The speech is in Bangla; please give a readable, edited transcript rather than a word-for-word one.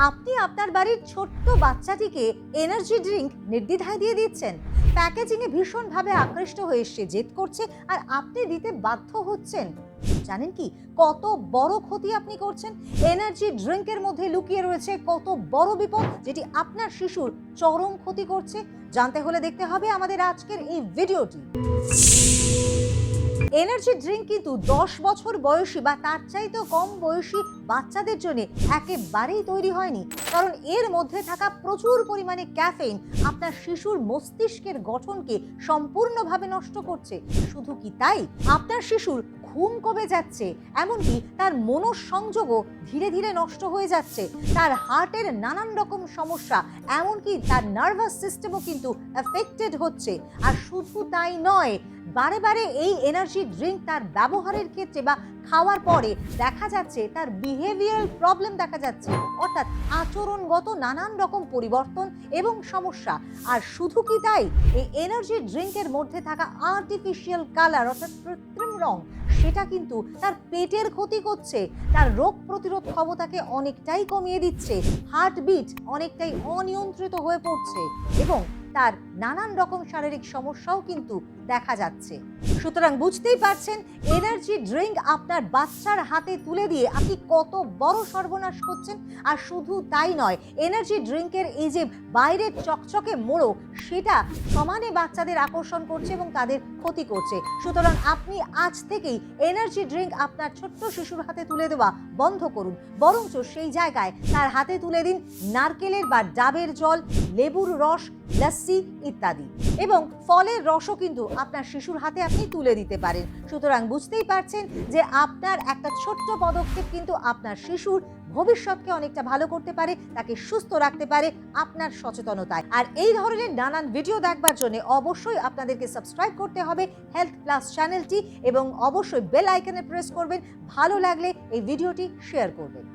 আপনি আপনার বাড়ির ছোট্ট বাচ্চাটিকে এনার্জি ড্রিঙ্ক নির্দ্বিধায় দিয়ে দিচ্ছেন। প্যাকেজিংয়ে ভীষণভাবে আকৃষ্ট হয়ে সে জেদ করছে আর আপনি দিতে বাধ্য হচ্ছেন। জানেন কি কত বড় ক্ষতি আপনি করছেন? এনার্জি ড্রিঙ্কের মধ্যে লুকিয়ে রয়েছে কত বড় বিপদ, যেটি আপনার শিশুর চরম ক্ষতি করছে। জানতে হলে দেখতে হবে আমাদের আজকের এই ভিডিওটি। এনার্জি ড্রিঙ্ক কিন্তু 10 বছর বয়সী বা তার চাইতেও কম বয়সী বাচ্চাদের জন্য একেবারেই তৈরি হয়নি, কারণ এর মধ্যে থাকা প্রচুর পরিমাণে ক্যাফেইন আপনার শিশুর মস্তিষ্কের গঠনকে সম্পূর্ণভাবে নষ্ট করছে। শুধু কি তাই, আপনার শিশুর ঘুম কমে যাচ্ছে, এমনকি তার মনঃসংযোগও ধীরে ধীরে নষ্ট হয়ে যাচ্ছে, তার হার্টের নানান রকম সমস্যা, এমনকি তার নার্ভাস সিস্টেমও কিন্তু এফেক্টেড হচ্ছে। আর শুধু তাই নয়, বারে বারে এই এনার্জি ড্রিঙ্ক তার ব্যবহারের ক্ষেত্রে বা খাওয়ার পরে দেখা যাচ্ছে তার বিহেভিয়ারাল প্রবলেম দেখা যাচ্ছে, অর্থাৎ আচরণগত নানান রকম পরিবর্তন এবং সমস্যা। আর শুধু কি তাই, এই এনার্জি ড্রিঙ্কের মধ্যে থাকা আর্টিফিশিয়াল কালার অর্থাৎ কৃত্রিম রং, সেটা কিন্তু তার পেটের ক্ষতি করছে, তার রোগ প্রতিরোধ ক্ষমতাকে অনেকটাই কমিয়ে দিচ্ছে, হার্টবিট অনেকটাই অনিয়ন্ত্রিত হয়ে পড়ছে এবং তার নানান রকম শারীরিক সমস্যাও কিন্তু দেখা যাচ্ছে। সুতরাং বুঝতেই পারছেন, এনার্জি ড্রিঙ্ক আপনার বাচ্চার হাতে তুলে দিয়ে আপনি কত বড় সর্বনাশ করছেন। আর শুধু তাই নয়, এনার্জি ড্রিঙ্কের এই যে বাইরের চকচকে মোড়ক, সেটা সমানে বাচ্চাদের আকর্ষণ করছে এবং তাদের ক্ষতি করছে। সুতরাং আপনি আজ থেকেই এনার্জি ড্রিঙ্ক আপনার ছোট্ট শিশুর হাতে তুলে দেওয়া বন্ধ করুন, বরঞ্চ সেই জায়গায় তার হাতে তুলে দিন নারকেলের বা ডাবের জল, লেবুর রস, লস্যি ইত্যাদি, এবং ফলের রসও কিন্তু আপনার শিশুর হাতে আপনি তুলে দিতে পারেন। সুতরাং বুঝতেই পারছেন যে আপনার একটা ছোট্ট পদক্ষেপ কিন্তু আপনার শিশুর ভবিষ্যৎকে অনেকটা ভালো করতে পারে, তাকে সুস্থ রাখতে পারে আপনার সচেতনতায়। আর এই ধরনের নানান ভিডিও দেখবার জন্য অবশ্যই আপনাদেরকে সাবস্ক্রাইব করতে হবে হেলথ প্লাস চ্যানেলটি, এবং অবশ্যই বেল আইকনে প্রেস করবেন। ভালো লাগলে এই ভিডিওটি শেয়ার করবেন।